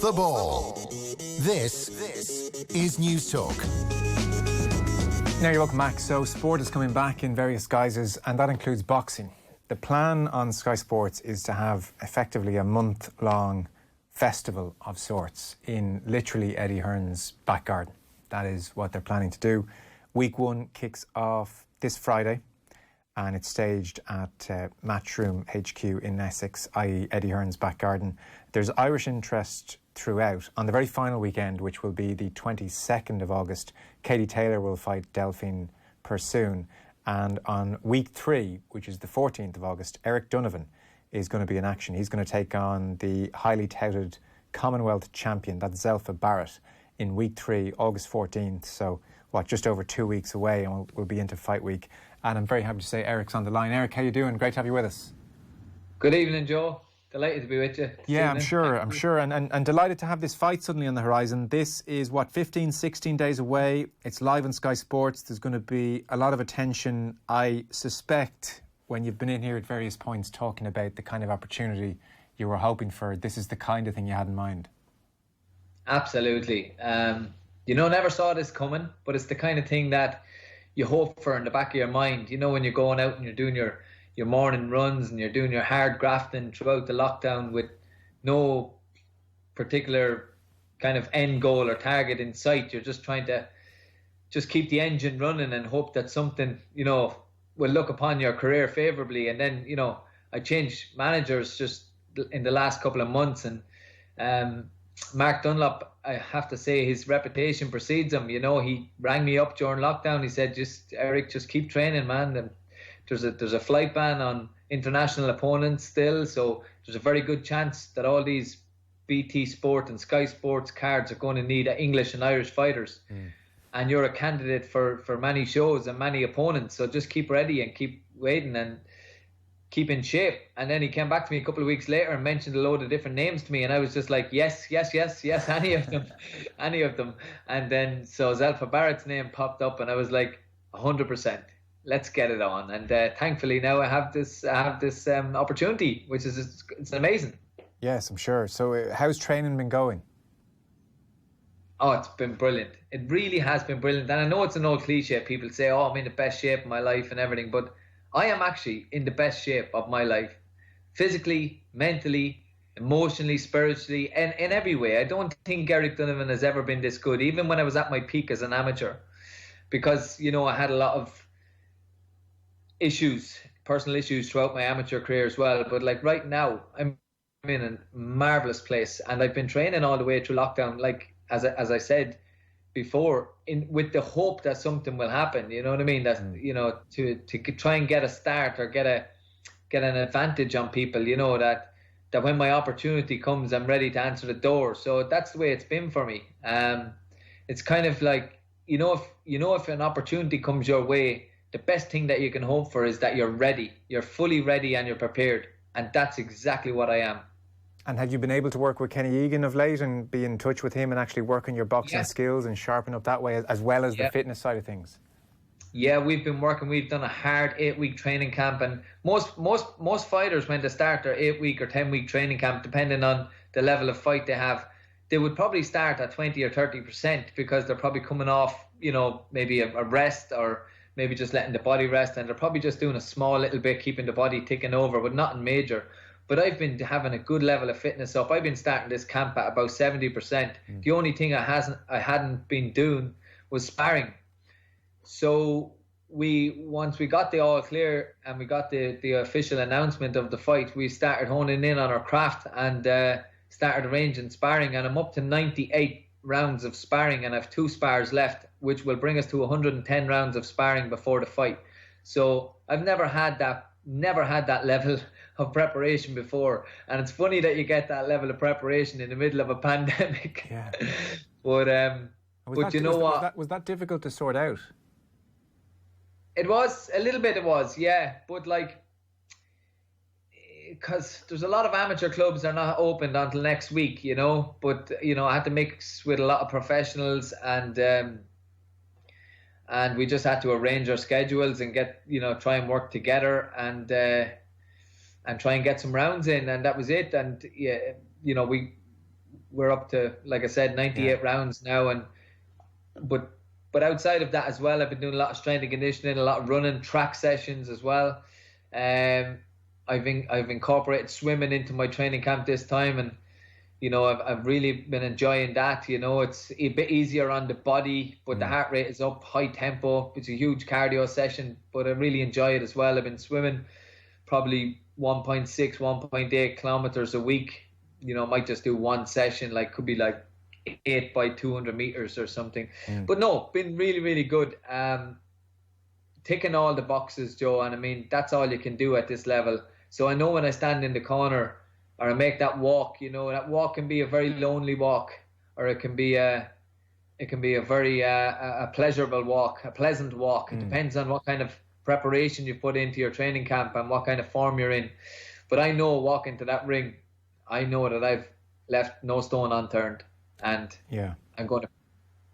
The ball. This is News Talk. Now you're welcome back. So sport is coming back in various guises, and that includes boxing. The plan on Sky Sports is to have effectively a month-long festival of sorts in literally Eddie Hearn's back garden. That is what they're planning to do. Week 1 kicks off this Friday, and it's staged at Matchroom HQ in Essex, i.e. Eddie Hearn's back garden. There's Irish interest throughout. On the very final weekend, which will be the 22nd of August, Katie Taylor will fight Delphine Persoon. And on week 3, which is the 14th of August, Eric Donovan is going to be in action. He's going to take on the highly touted Commonwealth champion, that's Zelfa Barrett, in week 3, August 14th. So, just over 2 weeks away, and we'll be into fight week. And I'm very happy to say Eric's on the line. Eric, how you doing? Great to have you with us. Good evening, Joe. Delighted to be with you. Yeah, I'm sure. And delighted to have this fight suddenly on the horizon. This is, 15, 16 days away. It's live on Sky Sports. There's going to be a lot of attention. I suspect when you've been in here at various points talking about the kind of opportunity you were hoping for, this is the kind of thing you had in mind. Absolutely. Never saw this coming, but it's the kind of thing that you hope for in the back of your mind. You know, when you're going out and you're doing your morning runs and you're doing your hard grafting throughout the lockdown with no particular kind of end goal or target in sight. You're just trying to just keep the engine running and hope that something, will look upon your career favourably. And then, I changed managers just in the last couple of months, and Mark Dunlop, I have to say, his reputation precedes him. He rang me up during lockdown. He said, Eric, just keep training, man. And there's a flight ban on international opponents still, so there's a very good chance that all these BT Sport and Sky Sports cards are going to need English and Irish fighters. And you're a candidate for many shows and many opponents, so just keep ready and keep waiting and keep in shape. And then he came back to me a couple of weeks later and mentioned a load of different names to me, and I was just like, yes, any of them. And then so Zelfa Barrett's name popped up, and I was like, 100%. Let's get it on. And thankfully now I have this opportunity, which is it's amazing. Yes, I'm sure. So how's training been going? Oh, it's been brilliant. It really has been brilliant. And I know it's an old cliche. People say, I'm in the best shape of my life and everything. But I am actually in the best shape of my life. Physically, mentally, emotionally, spiritually, and in every way. I don't think Eric Donovan has ever been this good, even when I was at my peak as an amateur. Because, I had a lot of personal issues throughout my amateur career as well. But like right now, I'm in a marvellous place, and I've been training all the way through lockdown, like as I said before, with the hope that something will happen. You know what I mean? That to try and get a start or get an advantage on people. That when my opportunity comes, I'm ready to answer the door. So that's the way it's been for me. It's kind of like if an opportunity comes your way, the best thing that you can hope for is that you're ready. You're fully ready and you're prepared. And that's exactly what I am. And have you been able to work with Kenny Egan of late and be in touch with him and actually work on your boxing skills and sharpen up that way, as well as the fitness side of things? Yeah, we've been working. We've done a hard 8-week training camp. And most fighters, when they start their 8-week or 10-week training camp, depending on the level of fight they have, they would probably start at 20 or 30% because they're probably coming off, maybe a rest, or maybe just letting the body rest, and they're probably just doing a small little bit, keeping the body ticking over, but nothing major. But I've been having a good level of fitness up. I've been starting this camp at about 70%. The only thing I hadn't been doing was sparring. So once we got the all clear and we got the official announcement of the fight, we started honing in on our craft and started arranging sparring. And I'm up to 98 rounds of sparring, and I have 2 spars left, which will bring us to 110 rounds of sparring before the fight. So I've never had that level of preparation before, and it's funny that you get that level of preparation in the middle of a pandemic. Yeah. But was that difficult to sort out? It was a little bit. It was, yeah. But because there's a lot of amateur clubs that are not opened until next week, But I had to mix with a lot of professionals, and we just had to arrange our schedules and try and work together and try and get some rounds in, and that was it. And we we're up to, like I said, 98 rounds now, and but outside of that as well, I've been doing a lot of strength and conditioning, a lot of running, track sessions as well. I've incorporated swimming into my training camp this time, and I've really been enjoying that. It's a bit easier on the body, but the heart rate is up, high tempo. It's a huge cardio session, but I really enjoy it as well. I've been swimming probably 1.6, 1.8 kilometers a week. I might just do one session, could be 8 by 200 meters or something. But no, been really, really good. Ticking all the boxes, Joe, and I mean, that's all you can do at this level. So I know when I stand in the corner or I make that walk, that walk can be a very lonely walk, or it can be a very a pleasurable walk, a pleasant walk. It depends on what kind of preparation you put into your training camp and what kind of form you're in. But I know walking to that ring, I know that I've left no stone unturned, and I'm going to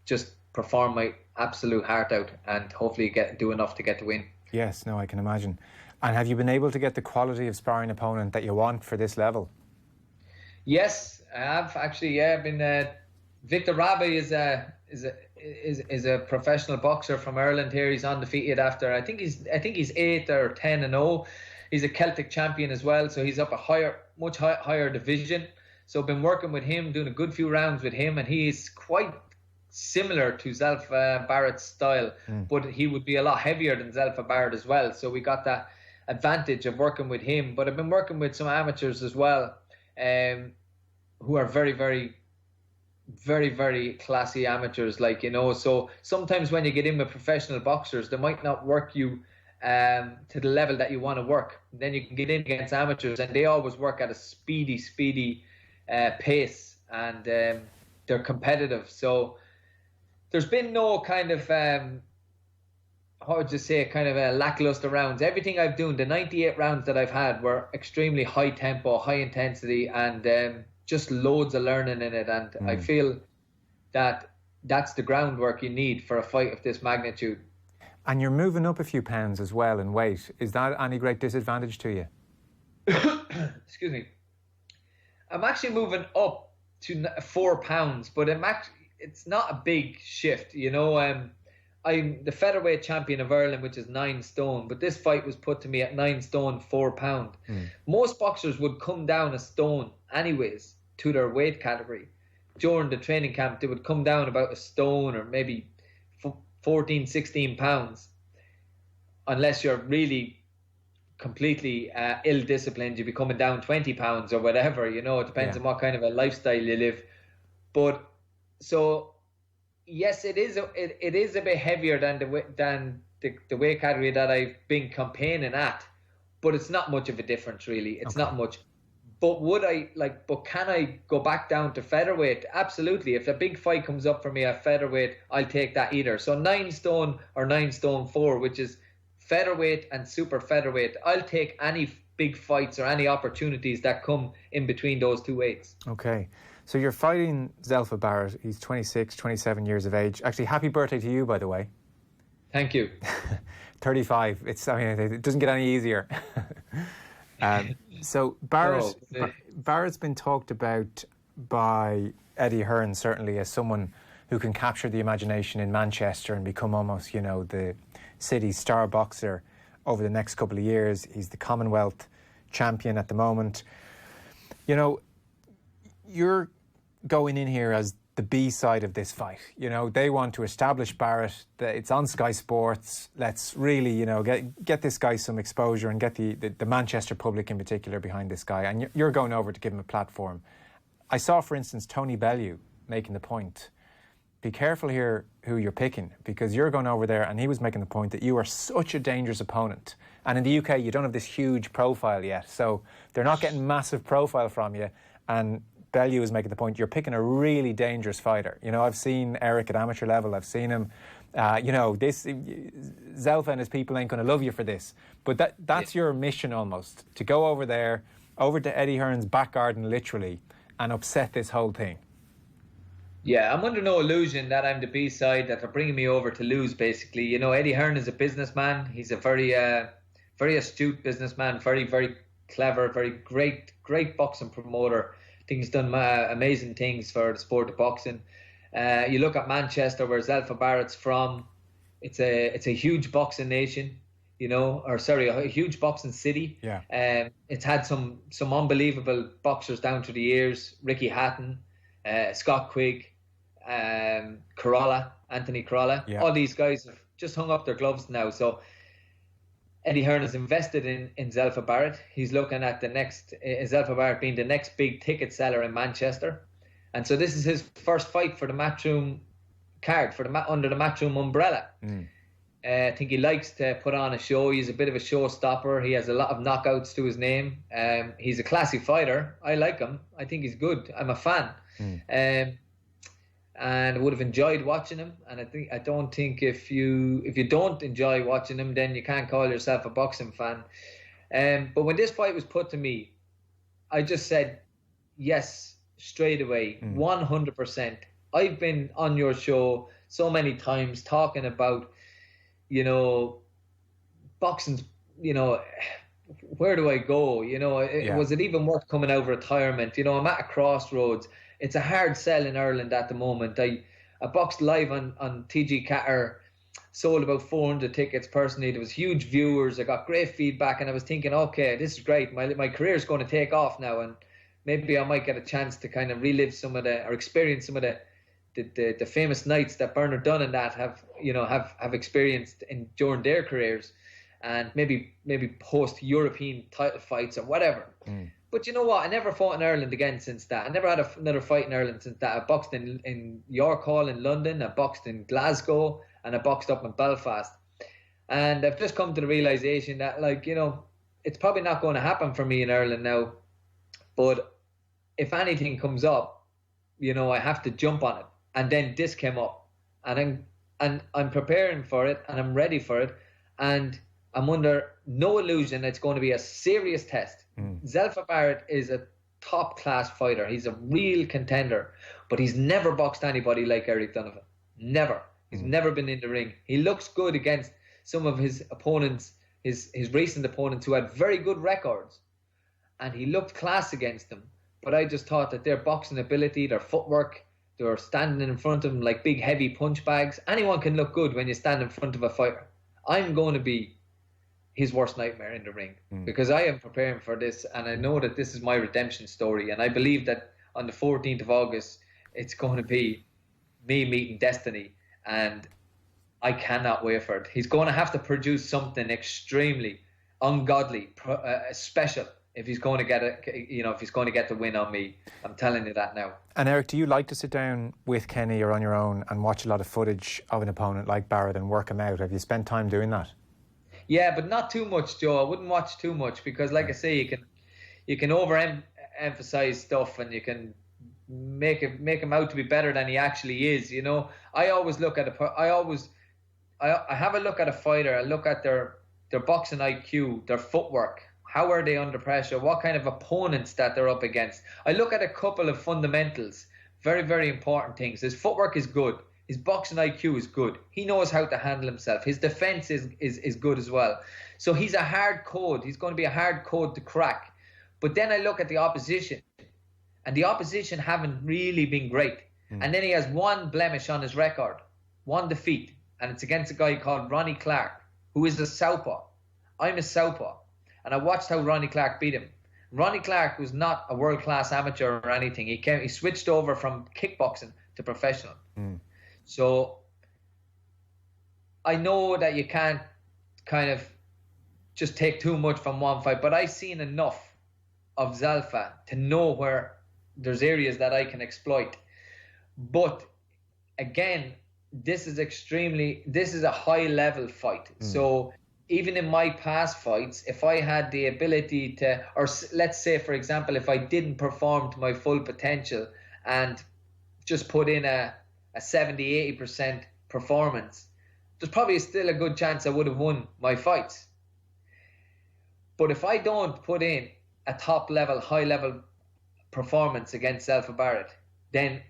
just perform my absolute heart out and hopefully do enough to get the win. Yes, no, I can imagine. And have you been able to get the quality of sparring opponent that you want for this level? Yes, I have actually. Yeah, I've been. Victor Rabi is a professional boxer from Ireland. Here, he's undefeated after I think he's 8 or 10-0. He's a Celtic champion as well, so he's up a much higher division. So I've been working with him, doing a good few rounds with him, and he's quite similar to Zelfa Barrett's style, but he would be a lot heavier than Zelfa Barrett as well. So we got that advantage of working with him. But I've been working with some amateurs as well, who are very, very, very, very classy amateurs. So sometimes when you get in with professional boxers, they might not work you to the level that you want to work. Then you can get in against amateurs, and they always work at a speedy pace, and they're competitive. So there's been no kind of how would you say, kind of a lackluster rounds. Everything I've done, the 98 rounds that I've had, were extremely high tempo, high intensity, and just loads of learning in it. And I feel that that's the groundwork you need for a fight of this magnitude. And you're moving up a few pounds as well in weight. Is that any great disadvantage to you? Excuse me. I'm actually moving up to 4 pounds, but it's not a big shift, I'm the featherweight champion of Ireland, which is 9 stone, but this fight was put to me at 9 stone 4 pound. Most boxers would come down a stone anyways to their weight category. During the training camp, they would come down about a stone or maybe 14, 16 pounds. Unless you're really completely ill-disciplined, you'd be coming down 20 pounds or whatever, it depends on what kind of a lifestyle you live. But so yes, it is a bit heavier than the weight category that I've been campaigning at, but it's not much of a difference really. It's not much. But but can I go back down to featherweight? Absolutely. If a big fight comes up for me at featherweight, I'll take that either. So 9 stone or 9 stone 4, which is featherweight and super featherweight, I'll take any big fights or any opportunities that come in between those two weights. Okay. So you're fighting Zelfa Barrett. He's 26, 27 years of age. Actually, happy birthday to you, by the way. Thank you. 35. It doesn't get any easier. So Barrett's been talked about by Eddie Hearn, certainly, as someone who can capture the imagination in Manchester and become almost, the city's star boxer over the next couple of years. He's the Commonwealth champion at the moment. You're going in here as the B side of this fight. They want to establish Barrett. It's on Sky Sports. Let's really, get this guy some exposure and get the Manchester public in particular behind this guy. And you're going over to give him a platform. I saw, for instance, Tony Bellew making the point. Be careful here who you're picking, because you're going over there, and he was making the point that you are such a dangerous opponent. And in the UK, you don't have this huge profile yet. So they're not getting massive profile from you. And Bellew is making the point, you're picking a really dangerous fighter. I've seen Eric at amateur level. I've seen him. This Zelfa and his people ain't going to love you for this. But that's your mission almost, to go over there, over to Eddie Hearn's back garden, literally, and upset this whole thing. Yeah, I'm under no illusion that I'm the B side, that they're bringing me over to lose, basically. Eddie Hearn is a businessman. He's a very, very astute businessman, very, very clever, very great boxing promoter. I think he's done amazing things for the sport of boxing. You look at Manchester, where Zelfa Barrett's from. It's a huge boxing nation, a huge boxing city. Yeah. It's had some unbelievable boxers down through the years. Ricky Hatton, Scott Quigg, Anthony Corolla. Yeah. All these guys have just hung up their gloves now. So Eddie Hearn has invested in Zelfa Barrett. He's looking at the next Zelfa Barrett being the next big ticket seller in Manchester, and so this is his first fight for the Matchroom card under the Matchroom umbrella. I think he likes to put on a show. He's a bit of a showstopper. He has a lot of knockouts to his name. He's a classy fighter. I like him. I think he's good. I'm a fan. And would have enjoyed watching him. And I don't think if you don't enjoy watching him, then you can't call yourself a boxing fan. But when this fight was put to me, I just said yes straight away, 100%. I've been on your show so many times talking about, boxing's, where do I go? Was it even worth coming out of retirement? I'm at a crossroads. It's a hard sell in Ireland at the moment. I boxed live on TG Catter, sold about 400 tickets personally. There was huge viewers. I got great feedback, and I was thinking, okay, this is great. My career is going to take off now, and maybe I might get a chance to kind of relive or experience some of the famous nights that Bernard Dunn and that have experienced during their careers, and maybe post European title fights or whatever. But you know what? I never fought in Ireland again since that. I never had another fight in Ireland since that. I boxed in York Hall in London, I boxed in Glasgow, and I boxed up in Belfast. And I've just come to the realization that, it's probably not going to happen for me in Ireland now. But if anything comes up, I have to jump on it. And then this came up, and I'm preparing for it, and I'm ready for it, and I'm under no illusion it's going to be a serious test. Zelfa Barrett is a top-class fighter. He's a real contender, but he's never boxed anybody like Eric Donovan. Never. He's never been in the ring. He looks good against some of his opponents, his recent opponents who had very good records, and he looked class against them. But I just thought that their boxing ability, their footwork, they were standing in front of him like big heavy punch bags. Anyone can look good when you stand in front of a fighter. I'm going to be his worst nightmare in the ring because I am preparing for this, and I know that this is my redemption story, and I believe that on the 14th of August it's going to be me meeting destiny, and I cannot wait for it. He's going to have to produce something extremely ungodly, special, if he's going to get if he's going to get the win on me. I'm telling you that now. And Eric, do you like to sit down with Kenny or on your own and watch a lot of footage of an opponent like Barrett and work him out? Have you spent time doing that? Yeah, but not too much, Joe. I wouldn't watch too much because, like I say, you can overemphasize stuff, and you can make him out to be better than he actually is. I always look at I have a look at a fighter. I look at their boxing IQ, their footwork. How are they under pressure? What kind of opponents that they're up against? I look at a couple of fundamentals, very, very important things. His footwork is good. His boxing IQ is good. He knows how to handle himself. His defense is good as well. So he's a hard code. He's going to be a hard code to crack. But then I look at the opposition, and the opposition haven't really been great. And then he has one blemish on his record, one defeat, and it's against a guy called Ronnie Clark, who is a southpaw. I'm a southpaw. And I watched how Ronnie Clark beat him. Ronnie Clark was not a world-class amateur or anything. He switched over from kickboxing to professional. So I know that you can't kind of just take too much from one fight, but I've seen enough of Zelfa to know where there's areas that I can exploit. But again, this is a high-level fight. So even in my past fights, if I had the ability to, or let's say, for example, if I didn't perform to my full potential and just put in a 70-80% performance, there's probably still a good chance I would have won my fights. But if I don't put in a top-level, high-level performance against Zelfa Barrett, then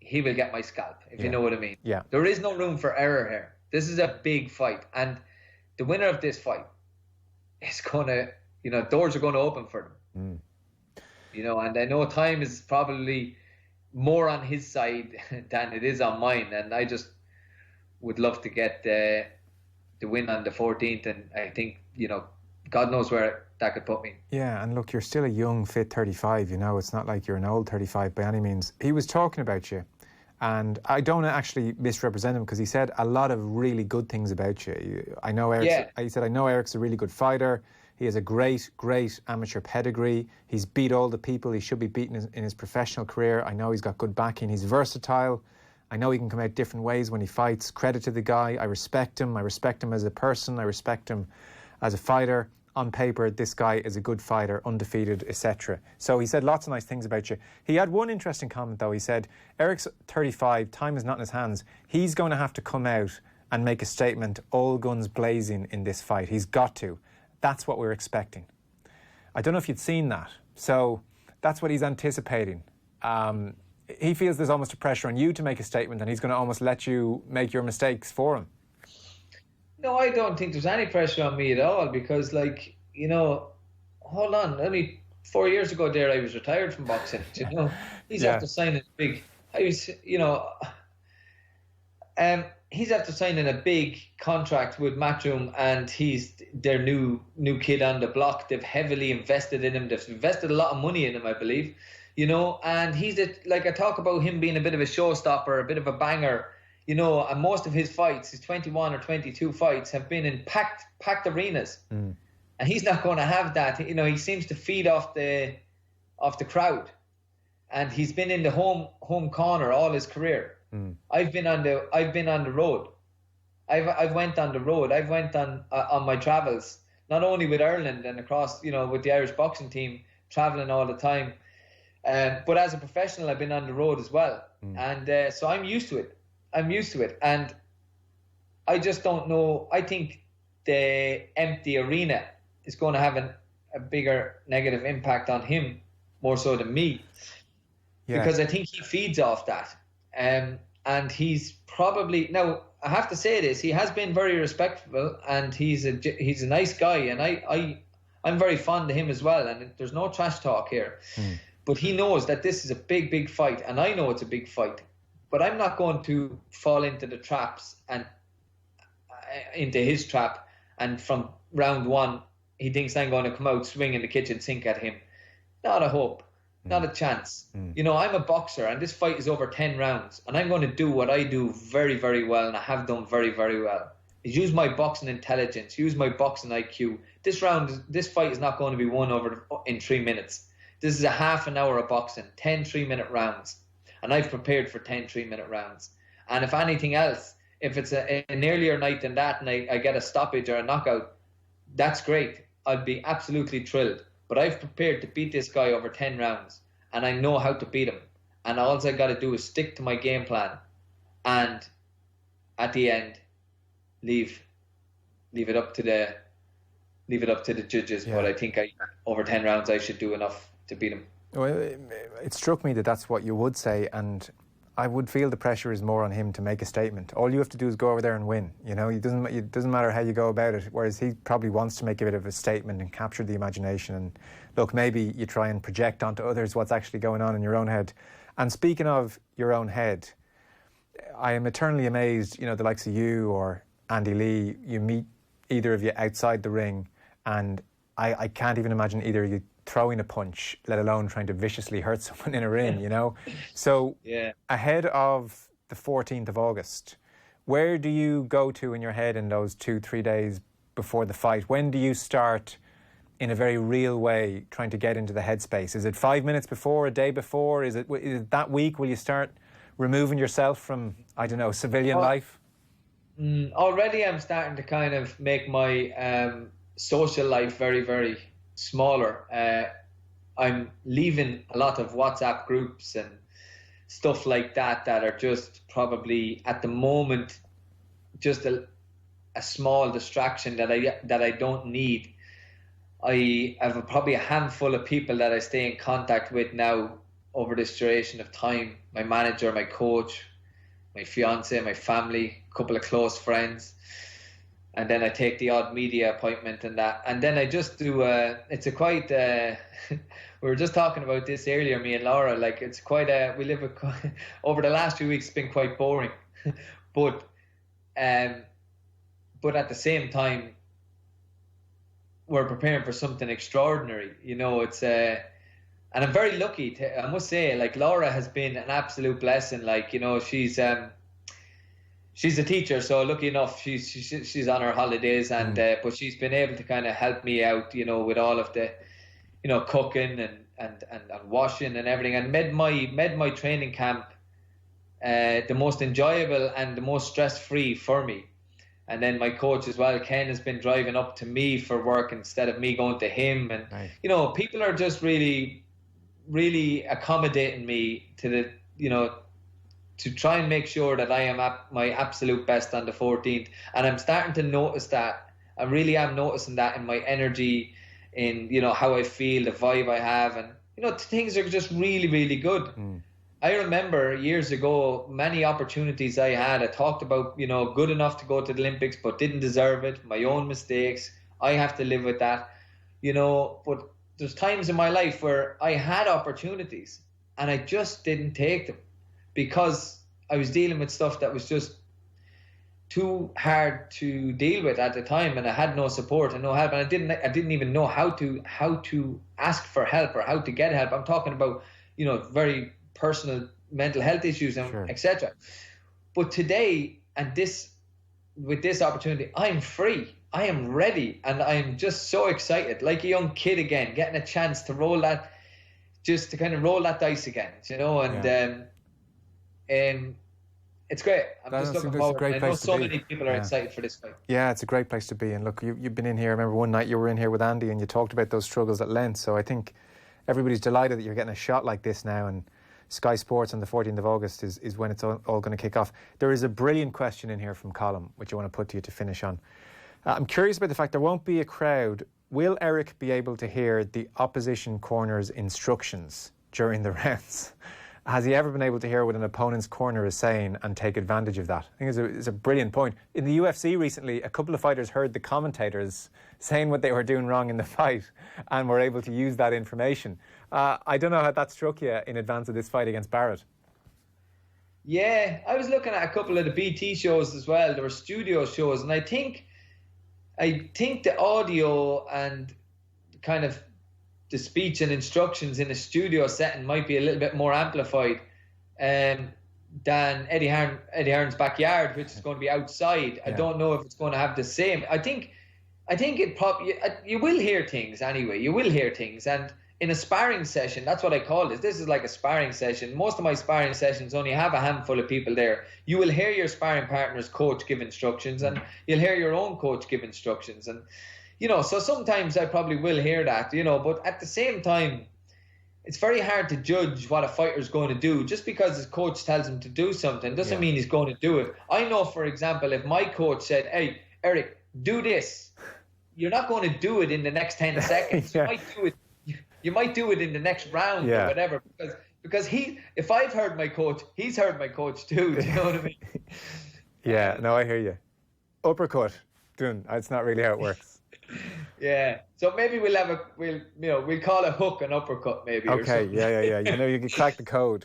he will get my scalp, if you know what I mean. Yeah. There is no room for error here. This is a big fight, and the winner of this fight is going to, doors are going to open for them. And I know time is probably more on his side than it is on mine, and I just would love to get the win on the 14th, and I think, God knows where that could put me. Yeah, and look, you're still a young, fit 35, it's not like you're an old 35 by any means. He was talking about you, and I don't actually misrepresent him, because he said a lot of really good things about you. I know he said, I know Eric's a really good fighter. He has a great, great amateur pedigree. He's beat all the people he should be beaten in his professional career. I know he's got good backing. He's versatile. I know he can come out different ways when he fights. Credit to the guy. I respect him. I respect him as a person. I respect him as a fighter. On paper, this guy is a good fighter, undefeated, etc. So he said lots of nice things about you. He had one interesting comment, though. He said, Eric's 35, time is not in his hands. He's going to have to come out and make a statement, all guns blazing in this fight. He's got to. That's what we're expecting. I don't know if you'd seen that. So that's what he's anticipating. He feels there's almost a pressure on you to make a statement, and he's going to almost let you make your mistakes for him. No, I don't think there's any pressure on me at all, because, hold on, only 4 years ago there I was retired from boxing. He's after signing big. He's after signing a big contract with Matchroom, and he's their new kid on the block. They've heavily invested in him. They've invested a lot of money in him, I believe. And he's I talk about him being a bit of a showstopper, a bit of a banger. And most of his fights, his 21 or 22 fights, have been in packed arenas. And he's not going to have that. He seems to feed off the crowd, and he's been in the home corner all his career. I've been on the road. I've went on the road. I've went on my travels, not only with Ireland and across, with the Irish boxing team, traveling all the time, but as a professional, I've been on the road as well, and so I'm used to it. And I just don't know. I think the empty arena is going to have a bigger negative impact on him, more so than me, because I think he feeds off that. And he's probably, now I have to say this, he has been very respectful, and he's a nice guy, and I'm very fond of him as well, and there's no trash talk here. But he knows that this is a big, big fight, and I know it's a big fight. But I'm not going to fall into the traps and into his trap. And from round one, he thinks I'm going to come out swinging the kitchen sink at him. Not a hope, not a chance. I'm a boxer, and this fight is over 10 rounds, and I'm going to do what I do very, very well, and I have done very, very well. Is use my boxing intelligence, use my boxing IQ. This fight is not going to be won in 3 minutes. This is a half an hour of boxing, 10 3-minute rounds. And I've prepared for 10 3-minute rounds. And if anything else, if it's an earlier night than that and I get a stoppage or a knockout, that's great. I'd be absolutely thrilled. But I've prepared to beat this guy over 10 rounds. And I know how to beat him. And all I got to do is stick to my game plan. And at the end, leave it up to the judges. But I think over 10 rounds, I should do enough to beat him. Well, it struck me that that's what you would say, and I would feel the pressure is more on him to make a statement. All you have to do is go over there and win. It doesn't matter how you go about it, whereas he probably wants to make a bit of a statement and capture the imagination. And look, maybe you try and project onto others what's actually going on in your own head. And speaking of your own head, I am eternally amazed, the likes of you or Andy Lee, you meet either of you outside the ring, and I can't even imagine either of you throwing a punch, let alone trying to viciously hurt someone in a ring, So ahead of the 14th of August, where do you go to in your head in those 2-3 days before the fight? When do you start, in a very real way, trying to get into the headspace? Is it 5 minutes before, a day before? Is it that week? Will you start removing yourself from, civilian life? Already I'm starting to kind of make my social life very, very smaller. I'm leaving a lot of WhatsApp groups and stuff like that are just probably at the moment just a small distraction that I don't need. I have probably a handful of people that I stay in contact with now over this duration of time. My manager, my coach, my fiance, my family, a couple of close friends. and then I take the odd media appointment and that, and then I just do. It's a quite. We were just talking about this earlier, me and Laura. Like it's quite we live over the last few weeks. It's been quite boring, but at the same time, we're preparing for something extraordinary. It's and I'm very lucky. I must say, like Laura has been an absolute blessing. Like she's a teacher, so lucky enough she's on her holidays, and but she's been able to kind of help me out, with all of the, cooking and washing and everything, and made my training camp the most enjoyable and the most stress-free for me. And then my coach as well, Ken, has been driving up to me for work instead of me going to him. And right. People are just really, really accommodating me to the, to try and make sure that I am at my absolute best on the 14th. And I'm starting to notice that. I really am noticing that in my energy, in, how I feel, the vibe I have. And, things are just really, really good. I remember years ago, many opportunities I had. I talked about, good enough to go to the Olympics, but didn't deserve it. My own mistakes. I have to live with that, but there's times in my life where I had opportunities and I just didn't take them because I was dealing with stuff that was just too hard to deal with at the time, and I had no support and no help, and I didn't even know how to ask for help or how to get help. I'm talking about, very personal mental health issues and sure. etc. But today, and with this opportunity, I'm free. I am ready, and I'm just so excited, like a young kid again, getting a chance to roll that dice again, and it's great. I'm just looking forward. I know so many people are excited for this fight. Yeah, it's a great place to be. And look, you've been in here. I remember one night you were in here with Andy and you talked about those struggles at length. So I think everybody's delighted that you're getting a shot like this now, and Sky Sports on the 14th of August is when it's all going to kick off. There is a brilliant question in here from Colm, which I want to put to you to finish on. I'm curious about the fact there won't be a crowd. Will Eric be able to hear the opposition corner's instructions during the rounds? Has he ever been able to hear what an opponent's corner is saying and take advantage of that? I think it's a brilliant point. In the UFC recently, a couple of fighters heard the commentators saying what they were doing wrong in the fight and were able to use that information. I don't know how that struck you in advance of this fight against Barrett. Yeah, I was looking at a couple of the BT shows as well. There were studio shows, and I think the audio and kind of the speech and instructions in a studio setting might be a little bit more amplified than Eddie Hearn's backyard, which is going to be outside. Yeah. I don't know if it's going to have the same. I think it probably, you will hear things anyway. You will hear things, and in a sparring session, that's what I call this. This is like a sparring session. Most of my sparring sessions only have a handful of people there. You will hear your sparring partner's coach give instructions, and you'll hear your own coach give instructions, and so sometimes I probably will hear that, but at the same time, it's very hard to judge what a fighter's going to do. Just because his coach tells him to do something doesn't mean he's going to do it. I know, for example, if my coach said, "Hey, Eric, do this," you're not going to do it in the next 10 seconds. Yeah. You might do it in the next round or whatever, because if I've heard my coach, he's heard my coach too. Do you know what I mean? Yeah, no, I hear you. Uppercut, done. That's not really how it works. Yeah, so maybe we'll call a hook an uppercut maybe. Okay, yeah. You can crack the code.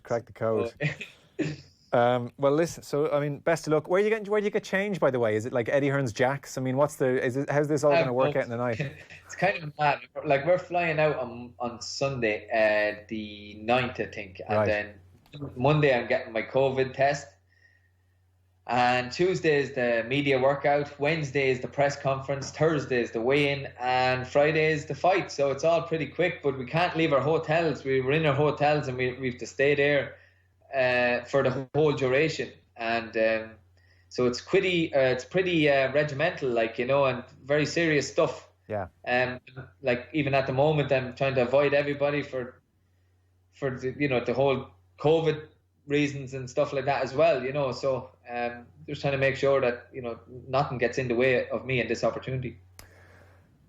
Well, listen. So, I mean, best of luck. Where do you get changed, by the way? Is it like Eddie Hearn's Jacks? I mean, how's this all going to work out in the night? It's kind of mad. Like, we're flying out on Sunday, the 9th, I think, and then Monday I'm getting my COVID test. And Tuesday is the media workout, Wednesday is the press conference, Thursday is the weigh-in, and Friday is the fight. So it's all pretty quick, but we can't leave our hotels. We were in our hotels and we have to stay there for the whole duration. And so it's pretty regimental, and very serious stuff. Yeah. Like even at the moment, I'm trying to avoid everybody for the whole COVID reasons and stuff like that as well, so just trying to make sure that nothing gets in the way of me and this opportunity.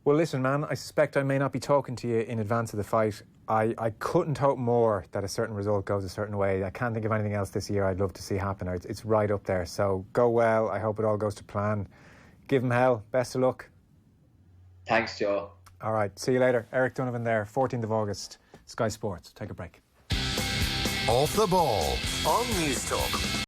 Well, listen, man, I suspect I may not be talking to you in advance of the fight. I couldn't hope more that a certain result goes a certain way. I can't think of anything else this year I'd love to see happen. It's right up there. So go well. I hope it all goes to plan. Give him hell. Best of luck. Thanks, Joe. All right, see you later. Eric Donovan there, 14th of August, Sky Sports. Take a break. Off the Ball on News Talk.